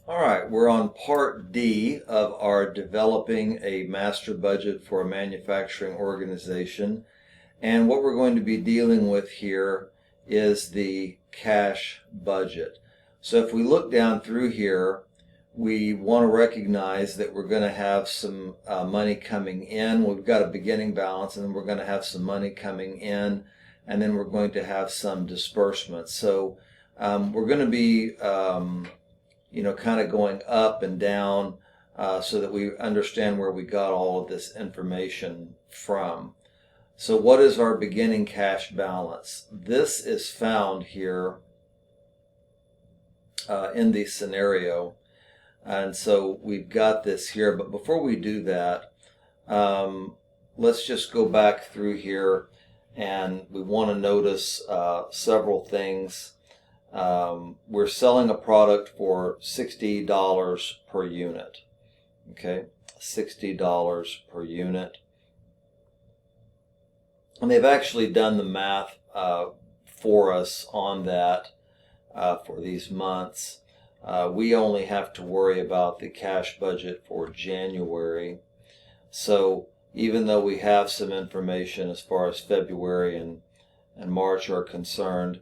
All right, we're on part D of our developing a master budget for a manufacturing organization. And what we're going to be dealing with here is the cash budget. So if we look down through here, we want to recognize that we're going to have some money coming in. We've got a beginning balance, and then we're going to have some money coming in, and then we're going to have some disbursements. So we're going to be kind of going up and down so that we understand where we got all of this information from. So what is our beginning cash balance? This is found here in the scenario. And so we've got this here. But before we do that, let's just go back through here, and we want to notice several things. We're selling a product for $60 per unit. Okay, $60 per unit. And they've actually done the math for us on that for these months. We only have to worry about the cash budget for January. So even though we have some information as far as February and March are concerned,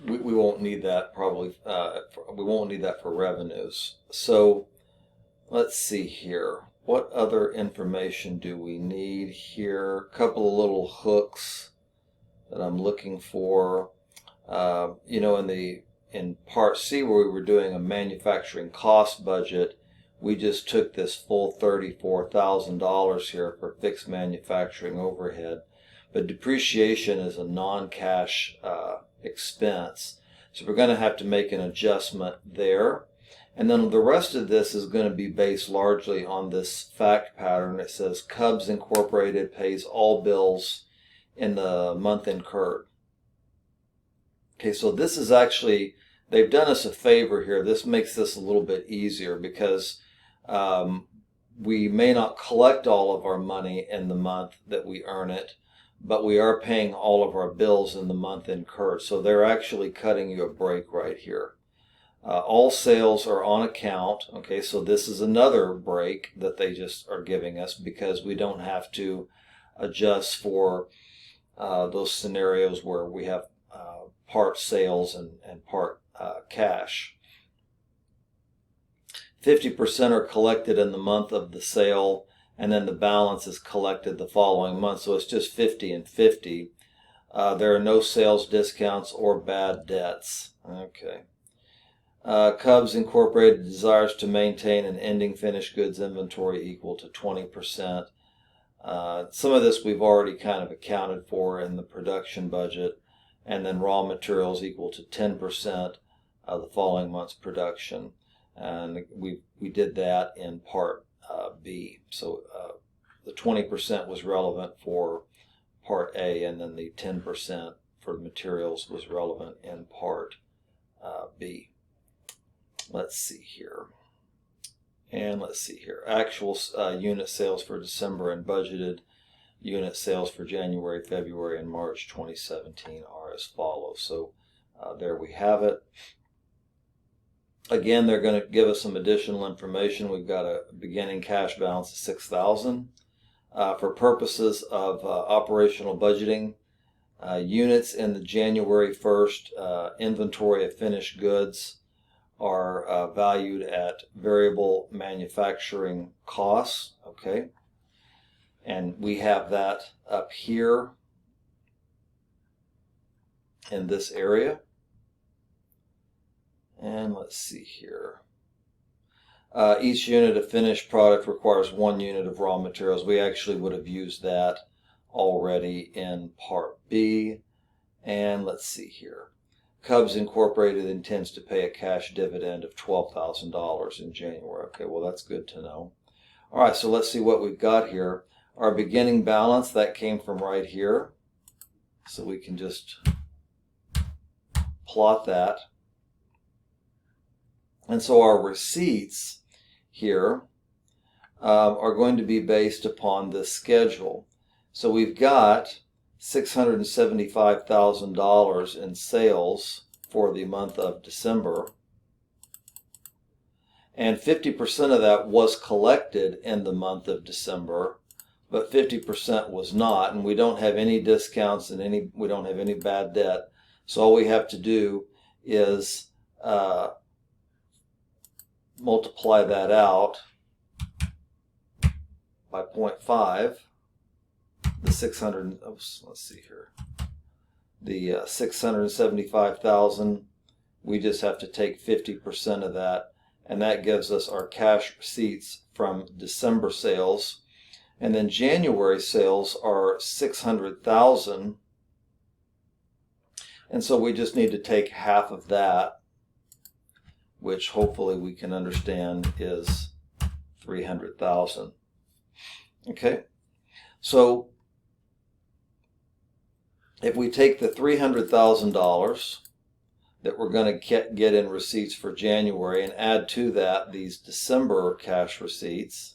we won't need that probably. We won't need that for revenues. So let's see here. What other information do we need here? A couple of little hooks that I'm looking for. In part C, where we were doing a manufacturing cost budget, we just took this full $34,000 here for fixed manufacturing overhead. But depreciation is a non-cash expense. So we're going to have to make an adjustment there. And then the rest of this is going to be based largely on this fact pattern. It says Cubs Incorporated pays all bills in the month incurred. Okay, so this is actually, they've done us a favor here. This makes this a little bit easier because we may not collect all of our money in the month that we earn it, but we are paying all of our bills in the month incurred. So they're actually cutting you a break right here. All sales are on account. Okay, so this is another break that they just are giving us because we don't have to adjust for those scenarios where we have part sales and part cash. 50% are collected in the month of the sale, and then the balance is collected the following month. So it's just 50 and 50. There are no sales discounts or bad debts. Okay. Cubs Incorporated desires to maintain an ending finished goods inventory equal to 20%. Some of this we've already kind of accounted for in the production budget, and then raw materials equal to 10% of the following month's production. And we did that in part B. So the 20% was relevant for part A, and then the 10% for materials was relevant in part B. Let's see here. And let's see here. Actual unit sales for December and budgeted unit sales for January, February, and March 2017 are as follows. So there we have it. Again, they're going to give us some additional information. We've got a beginning cash balance of $6,000. For purposes of operational budgeting, units in the January 1st inventory of finished goods are valued at variable manufacturing costs. Okay, and we have that up here in this area. And let's see here. Each unit of finished product requires 1 unit of raw materials. We actually would have used that already in part B. And let's see here. Cubs Incorporated intends to pay a cash dividend of $12,000 in January. Okay, well, that's good to know. All right, so let's see what we've got here. Our beginning balance, that came from right here. So we can just plot that. And so our receipts here are going to be based upon this schedule. So we've got $675,000 in sales for the month of December. And 50% of that was collected in the month of December, but 50% was not, and we don't have any discounts and we don't have any bad debt. So all we have to do is multiply that out by 0.5. The 675,000. We just have to take 50% of that, and that gives us our cash receipts from December sales. And then January sales are 600,000. And so we just need to take half of that, which hopefully we can understand is 300,000. Okay, so if we take the $300,000 that we're going to get in receipts for January and add to that these December cash receipts,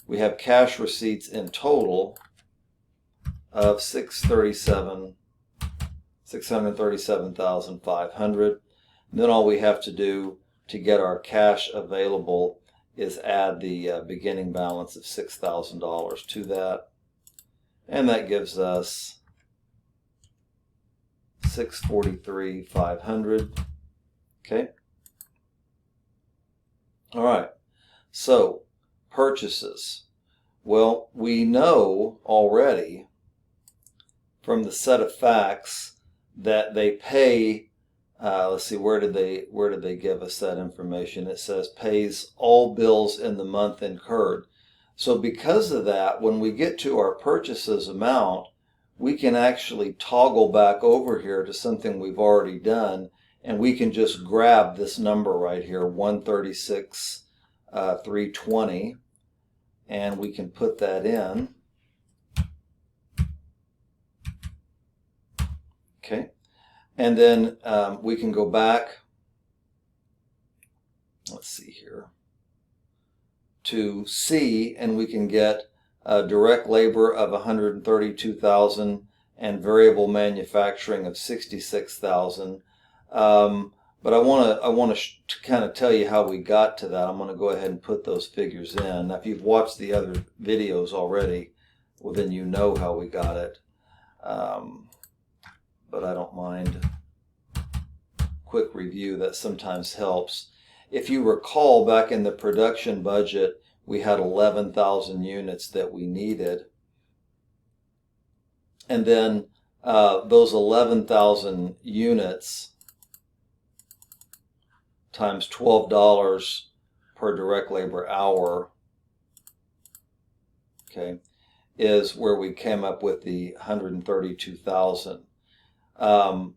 we have cash receipts in total of $637,500. Then all we have to do to get our cash available is add the beginning balance of $6,000 to that, and that gives us $643,500. Okay. All right. So purchases. Well, we know already from the set of facts that they pay. Let's see, where did they give us that information? It says pays all bills in the month incurred. So because of that, when we get to our purchases amount, we can actually toggle back over here to something we've already done, and we can just grab this number right here, 136,320, and we can put that in. Okay. And then we can go back, let's see here, to C, and we can get direct labor of 132,000 and variable manufacturing of 66,000. But I want to kind of tell you how we got to that. I'm going to go ahead and put those figures in. Now, if you've watched the other videos already, well, then you know how we got it. But I don't mind quick review. That sometimes helps. If you recall, back in the production budget, we had 11,000 units that we needed. And then those 11,000 units times $12 per direct labor hour, okay, is where we came up with the 132,000. And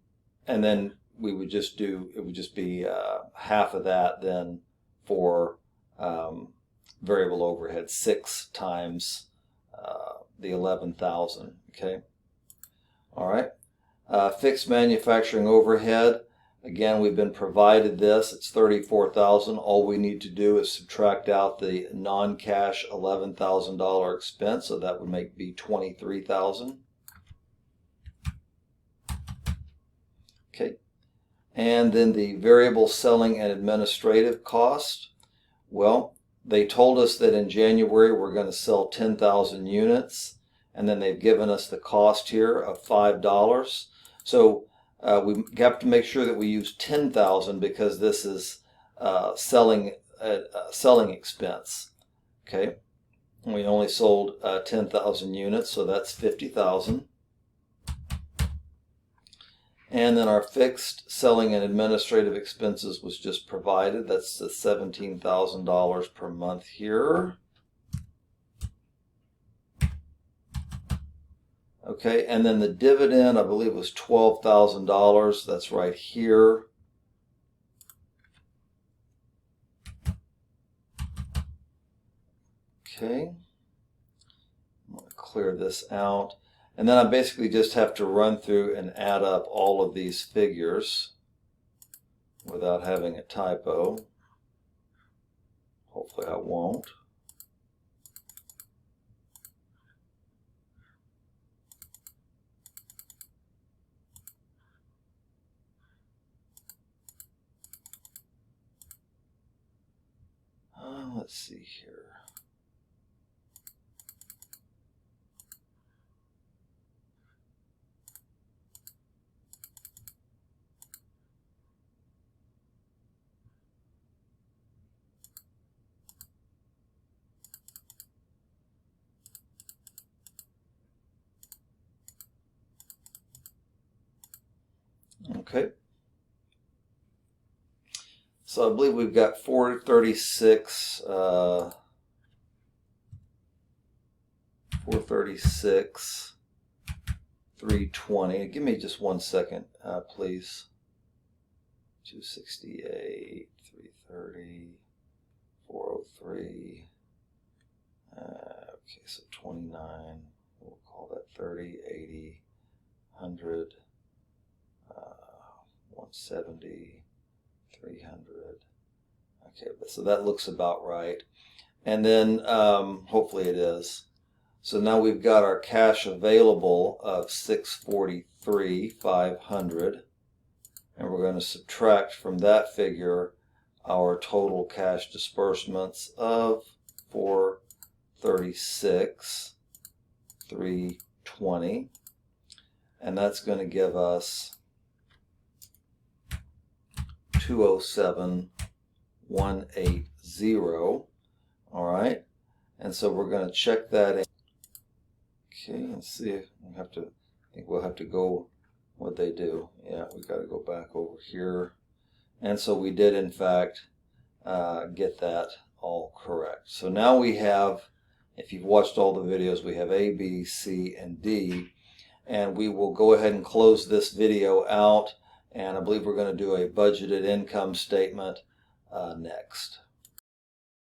then we would just do, it would just be half of that then for variable overhead, 6 times the 11,000, okay? All right. Fixed manufacturing overhead, again, we've been provided this. It's 34,000. All we need to do is subtract out the non-cash $11,000 expense, so that would be 23,000. Okay. And then the variable selling and administrative cost. Well, they told us that in January we're going to sell 10,000 units, and then they've given us the cost here of $5. So we have to make sure that we use 10,000 because this is selling expense. Okay, and we only sold 10,000 units, so that's 50,000. And then our fixed selling and administrative expenses was just provided. That's the $17,000 per month here. Okay, and then the dividend, I believe, was $12,000. That's right here. Okay, I'm going to clear this out. And then I basically just have to run through and add up all of these figures without having a typo. Hopefully I won't. let's see here. Okay. So I believe we've got 436, 436, 320. Give me just 1 second, please. 268, 330, 403. Okay, so 29. We'll call that 30, 80, 100, 170. 300. Okay, so that looks about right. And then hopefully it is. So now we've got our cash available of $643,500, and we're going to subtract from that figure our total cash disbursements of $436,320, and that's going to give us $207,180. All right, and so we're going to check that in. Okay, and see if we have to. I think we'll have to go. What they do? Yeah, we got to go back over here, and so we did in fact get that all correct. So now we have, if you've watched all the videos, we have A, B, C, and D, and we will go ahead and close this video out. And I believe we're going to do a budgeted income statement next.